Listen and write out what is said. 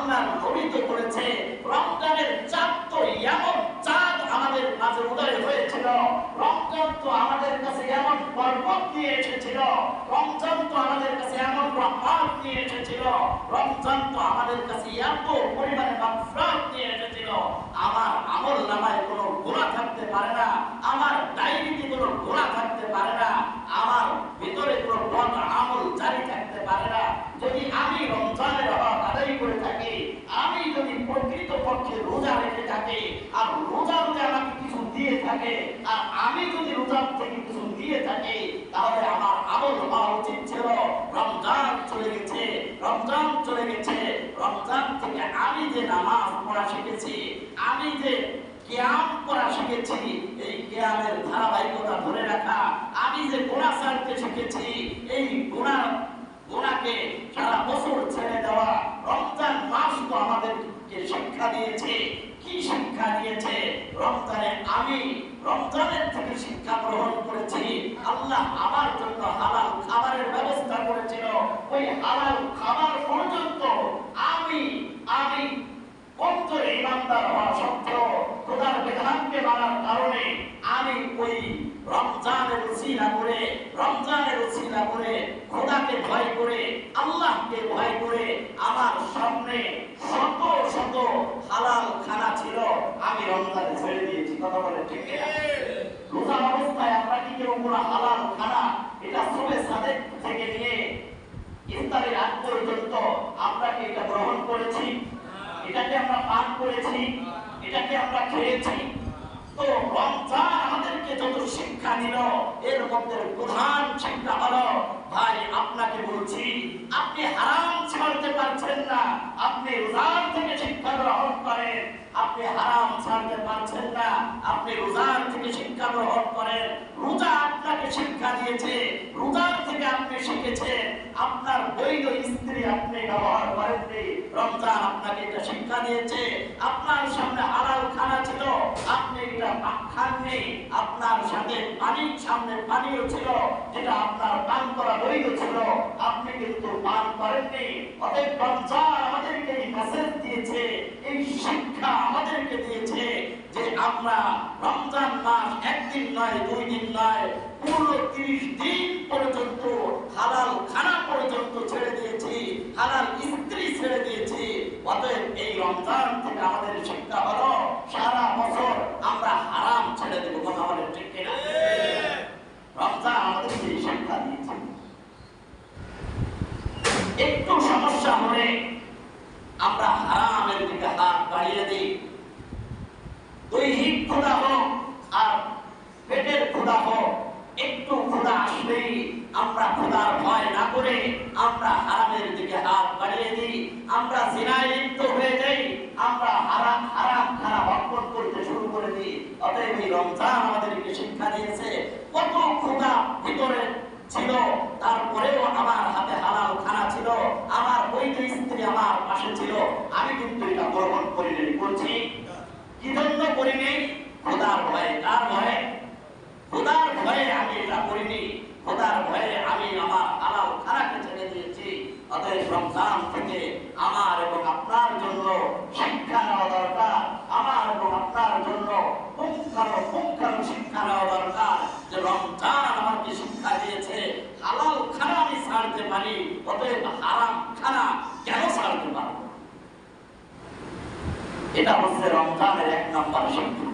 আল্লাহর নবী তো বলেছে রমজানের চাঁদ তো এমন চাঁদ আমাদের মাঝে উদয় হয়েছিল, রমজান তো আমাদের কাছে এমন বরকত নিয়ে এসেছিল, রমজান তো আমাদের কাছে এমন রহমত নিয়ে এসেছিল, রমজান তো আমাদের কাছে এত পরিমাণে মাগফিরাত নিয়ে এসেছিল। আমার আমল নামায় কোনো গুনাহ থাকতে পারে না, আমার ডায়েরিতে কোনো গুনাহ থাকতে পারে না, আমার ভিতরে কোনো বদ আমল জারি থাকতে পারে না। যদি আমি রমজানের হক আদায় করে থাকি, আমি যদি প্রকৃতপক্ষে রোজা রেখে থাকি, আর রোজা যদি আমাকে কিছু দিয়ে থাকে, আর আমি যদি রোজা থেকে কিছু দিয়ে থাকি, তাহলে আমার আমল হওয়া উচিত ছিল রমজান চলে গেছে, রমজান চলে গেছে, রমজান থেকে আমি যে নামাজ পড়া শিখেছি, আমি যে কিয়াম করা শিখেছি, এই কিয়ামের ধারাবাহিকতা ধরে রাখা, আমি যে গুনাহ ছাড়তে শিখেছি, এই গুনাহকে সারা বছর ছেড়ে দেওয়া, রমজান মাস তো আমাদেরকে শিক্ষা দিয়েছে। কি শিক্ষা দিয়েছে? আমি রমজানের থেকে শিক্ষা গ্রহণ করেছি। আল্লাহ আমার জন্য হালাল খাবারের ব্যবস্থা করেছিল, ওই হালাল খাবার পর্যন্ত আমি অন্তরে ইমানদার হওয়া সত্ত্বেও খোদার বিধানকে মানার কারণে আমি ওই রমজানের উসিলা করে খোদাকে ভয় করে, আল্লাহকে ভয় করে আমার সামনে শত শত হালাল খানা ছিল, আমি রমজানে ছেড়ে দিয়েছি। কথা বলে ঠিক না? রোজা অবস্থায় আমরা কি কেউ কোনো হালাল খানা, এটা সুবে সাদেক থেকে নিয়ে ইফতারের আগ পর্যন্ত আমরা কি এটা গ্রহণ করেছি? এটাকে আমরা পান করেছি, এটাকে আমরা খেয়েছি। তো রমজান আমাদেরকে যত শিক্ষা দিল, এর মধ্যে প্রধান শিক্ষা হলো, ভাই আপনাকে বলছি, আপনি হারাম ছাড়তে পারছেন না, আপনি রোজার থেকে শিক্ষা গ্রহণ করেন। আপনি হারাম ছাড়তে পারছেন না, আপনি রোজার থেকে শিক্ষা গ্রহণ করেন। রোজা আপনাকে শিক্ষা দিয়েছে, রোজার থেকে আপনি শিখেছেন। আপনার বৈধ স্ত্রী আপনি ব্যবহার করেননি, রমজান আপনাকে এটা শিক্ষা দিয়েছে। আপনার সামনে হালাল খানা ছিল, আপনি এটা খাননি। আপনার সাথে সামনে পানিও ছিল, যেটা আপনার পান করা বৈধ ছিল, আপনি কিন্তু পান করেননি। অতএব রমজান আমাদেরকে এই মেসেজ দিয়েছে, এই শিক্ষা আমাদেরকে দিয়েছে যে আমরা রমজান মাস একদিন নয়, 2 দিন নয়, পুরো 30 দিন পর্যন্ত হালাল খানা পর্যন্ত ছেড়ে দিয়েছি, হালাল স্ত্রী ছেড়ে দিয়েছি। অতএব এই রমজান থেকে আমাদের শিক্ষা হলো সারা বছর আমরা হারাম ছেড়ে দেব। কথা বলে ঠিক কিনা? রমজান আমাদেরকে এই শিক্ষা দিয়েছে। একটু সমস্যা হলে আমরা হারামের দিকে হাত বাড়িয়ে দিই। দৈহিক ক্ষুধা হোক আর পেটের ক্ষুধা হোক, একটু ক্ষুধা আসলেই আমরা ক্ষুধার ভয় না করে আমরা হারামের দিকে হাত বাড়িয়ে দিই, আমরা জিনায় লিপ্ত হয়ে যাই, আমরা হারাম খানা ভক্ষণ করতে শুরু করে দিই। অতএব এই রমজান আমাদেরকে শিক্ষা দিয়েছে, কত ক্ষুধা ভিতরে ছিল, তারপরেও আমার হাতে হালাল খানা ছিল, আমার বৈধ স্ত্রী আমার পাশে ছিল, আমি কিন্তু এটা গ্রহণ করিনি। করছি কি জন্য করিনি? খোদার ভয়ে। কার ভয়ে? খোদার ভয়ে আমি এটা করিনি, খোদার ভয়ে আমি আমার হালাল খানাকে ছেড়ে দিয়েছি। অতএব রমজান থেকে আমার এবং আপনার জন্য শিক্ষা নেওয়া দরকার, আমার এবং আপনার জন্য পুঙ্খানু শিক্ষা নেওয়া দরকার যে রমজান আমাকে শিক্ষা দিয়েছে হালাল খানা আমি ছাড়তে পারি, অতএব হারাম খানা কেন ছাড়তে পারবো? এটা হচ্ছে রমজানের 1 নম্বর শিক্ষা।